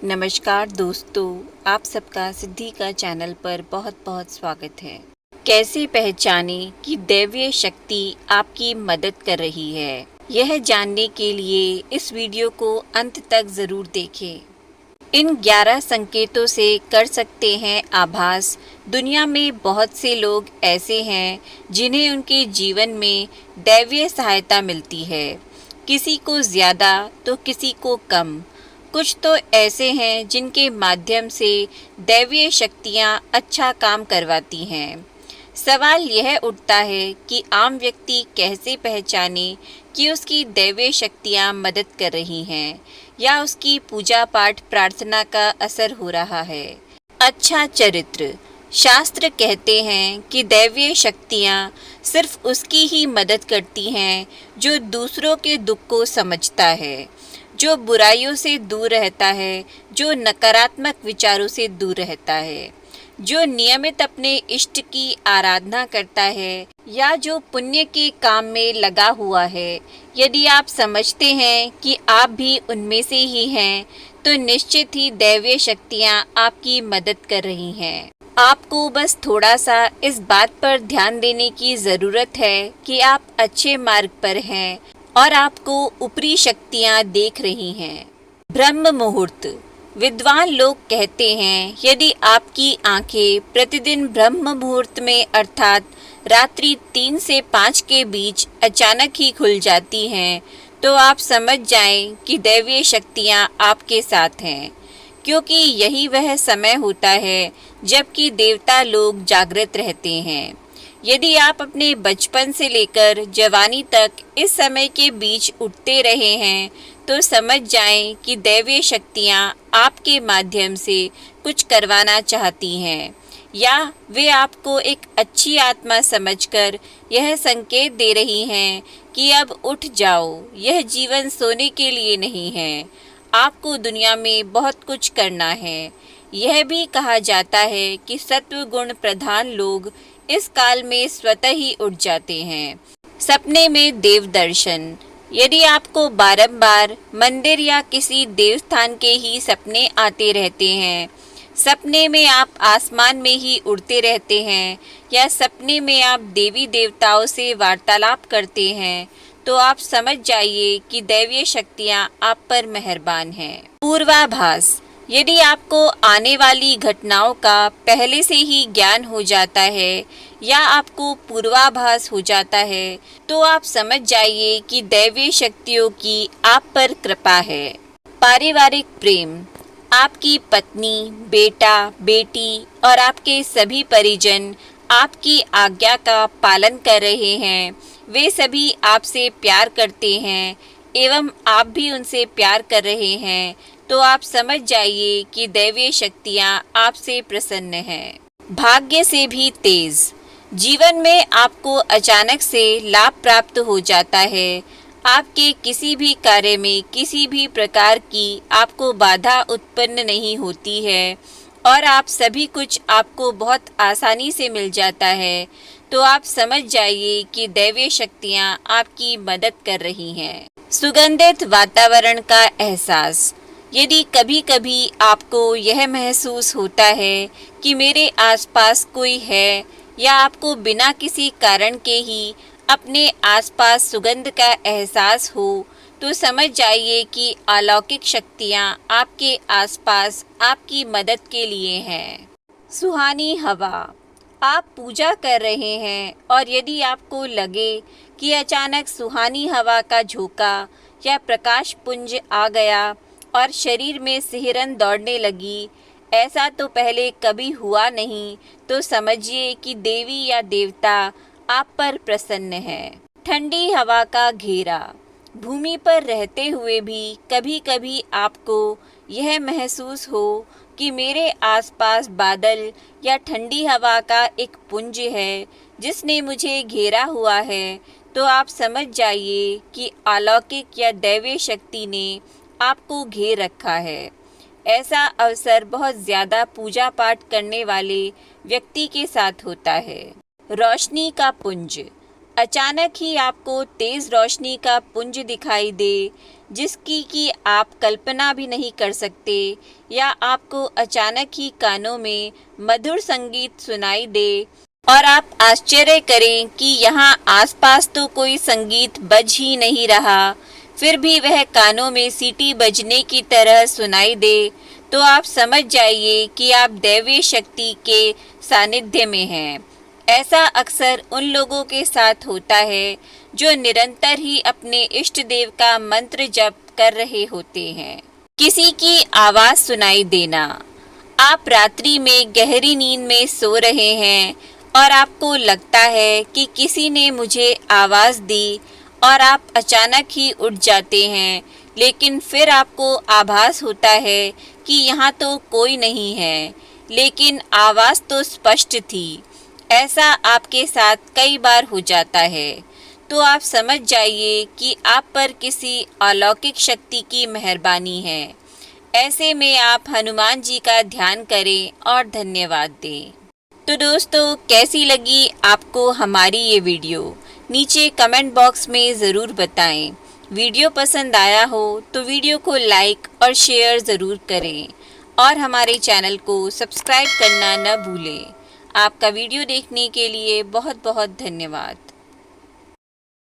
नमस्कार दोस्तों, आप सबका सिद्धि का चैनल पर बहुत बहुत स्वागत है। कैसे पहचानें कि दैवीय शक्ति आपकी मदद कर रही है? यह जानने के लिए इस वीडियो को अंत तक ज़रूर देखें। इन 11 संकेतों से कर सकते हैं आभास। दुनिया में बहुत से लोग ऐसे हैं जिन्हें उनके जीवन में दैवीय सहायता मिलती है, किसी को ज़्यादा तो किसी को कम। कुछ तो ऐसे हैं जिनके माध्यम से दैवीय शक्तियाँ अच्छा काम करवाती हैं। सवाल यह उठता है कि आम व्यक्ति कैसे पहचाने कि उसकी दैवीय शक्तियाँ मदद कर रही हैं या उसकी पूजा पाठ प्रार्थना का असर हो रहा है। अच्छा चरित्र। शास्त्र कहते हैं कि दैवीय शक्तियाँ सिर्फ उसकी ही मदद करती हैं जो दूसरों के दुख को समझता है, जो बुराइयों से दूर रहता है, जो नकारात्मक विचारों से दूर रहता है, जो नियमित अपने इष्ट की आराधना करता है या जो पुण्य के काम में लगा हुआ है। यदि आप समझते हैं कि आप भी उनमें से ही हैं, तो निश्चित ही दैवीय शक्तियाँ आपकी मदद कर रही हैं। आपको बस थोड़ा सा इस बात पर ध्यान देने की ज़रूरत है कि आप अच्छे मार्ग पर हैं और आपको ऊपरी शक्तियाँ देख रही हैं। ब्रह्म मुहूर्त। विद्वान लोग कहते हैं यदि आपकी आंखें प्रतिदिन ब्रह्म मुहूर्त में अर्थात रात्रि 3 से 5 के बीच अचानक ही खुल जाती हैं, तो आप समझ जाएं कि दैवीय शक्तियाँ आपके साथ हैं, क्योंकि यही वह समय होता है जबकि देवता लोग जागृत रहते हैं। यदि आप अपने बचपन से लेकर जवानी तक इस समय के बीच उठते रहे हैं, तो समझ जाएं कि दैवीय शक्तियाँ आपके माध्यम से कुछ करवाना चाहती हैं, या वे आपको एक अच्छी आत्मा समझकर यह संकेत दे रही हैं कि अब उठ जाओ, यह जीवन सोने के लिए नहीं है, आपको दुनिया में बहुत कुछ करना है। यह भी कहा जाता है कि सत्व गुण प्रधान लोग इस काल में स्वतः ही उठ जाते हैं। सपने में देव दर्शन। यदि आपको बारंबार मंदिर या किसी देवस्थान के ही सपने आते रहते हैं, सपने में आप आसमान में ही उड़ते रहते हैं या सपने में आप देवी देवताओं से वार्तालाप करते हैं, तो आप समझ जाइए कि दैवीय शक्तियाँ आप पर मेहरबान हैं। पूर्वाभास। यदि आपको आने वाली घटनाओं का पहले से ही ज्ञान हो जाता है या आपको पूर्वाभास हो जाता है, तो आप समझ जाइए कि दैवीय शक्तियों की आप पर कृपा है। पारिवारिक प्रेम। आपकी पत्नी, बेटा, बेटी और आपके सभी परिजन आपकी आज्ञा का पालन कर रहे हैं। वे सभी आपसे प्यार करते हैं एवं आप भी उनसे प्यार कर रहे हैं, तो आप समझ जाइए कि दैवीय शक्तियाँ आपसे प्रसन्न हैं। भाग्य से भी तेज। जीवन में आपको अचानक से लाभ प्राप्त हो जाता है। आपके किसी भी कार्य में किसी भी प्रकार की आपको बाधा उत्पन्न नहीं होती है और आप सभी कुछ आपको बहुत आसानी से मिल जाता है, तो आप समझ जाइए कि दैवीय शक्तियाँ आपकी मदद कर रही हैं। सुगंधित वातावरण का एहसास। यदि कभी कभी आपको यह महसूस होता है कि मेरे आसपास कोई है, या आपको बिना किसी कारण के ही अपने आसपास सुगंध का एहसास हो, तो समझ जाइए कि अलौकिक शक्तियाँ आपके आसपास आपकी मदद के लिए हैं। सुहानी हवा। आप पूजा कर रहे हैं और यदि आपको लगे कि अचानक सुहानी हवा का झोंका या प्रकाश पुंज आ गया और शरीर में सिहरन दौड़ने लगी, ऐसा तो पहले कभी हुआ नहीं, तो समझिए कि देवी या देवता आप पर प्रसन्न है। ठंडी हवा का घेरा। भूमि पर रहते हुए भी कभी कभी आपको यह महसूस हो कि मेरे आसपास बादल या ठंडी हवा का एक पुंज है जिसने मुझे घेरा हुआ है, तो आप समझ जाइए कि अलौकिक या दैवीय शक्ति ने आपको घेर रखा है। ऐसा अवसर बहुत ज़्यादा पूजा पाठ करने वाले व्यक्ति के साथ होता है। रोशनी का पुंज। अचानक ही आपको तेज रोशनी का पुंज दिखाई दे, जिसकी कि आप कल्पना भी नहीं कर सकते, या आपको अचानक ही कानों में मधुर संगीत सुनाई दे और आप आश्चर्य करें कि यहाँ आसपास तो कोई संगीत बज ही नहीं रहा, फिर भी वह कानों में सीटी बजने की तरह सुनाई दे, तो आप समझ जाइए कि आप दैवीय शक्ति के सानिध्य में हैं। ऐसा अक्सर उन लोगों के साथ होता है जो निरंतर ही अपने इष्ट देव का मंत्र जप कर रहे होते हैं। किसी की आवाज़ सुनाई देना। आप रात्रि में गहरी नींद में सो रहे हैं और आपको लगता है कि किसी ने मुझे आवाज़ दी, और आप अचानक ही उठ जाते हैं, लेकिन फिर आपको आभास होता है कि यहाँ तो कोई नहीं है, लेकिन आवाज़ तो स्पष्ट थी। ऐसा आपके साथ कई बार हो जाता है, तो आप समझ जाइए कि आप पर किसी अलौकिक शक्ति की मेहरबानी है। ऐसे में आप हनुमान जी का ध्यान करें और धन्यवाद दें। तो दोस्तों, कैसी लगी आपको हमारी ये वीडियो? नीचे कमेंट बॉक्स में ज़रूर बताएं। वीडियो पसंद आया हो तो वीडियो को लाइक और शेयर ज़रूर करें, और हमारे चैनल को सब्सक्राइब करना न भूलें। आपका वीडियो देखने के लिए बहुत बहुत धन्यवाद।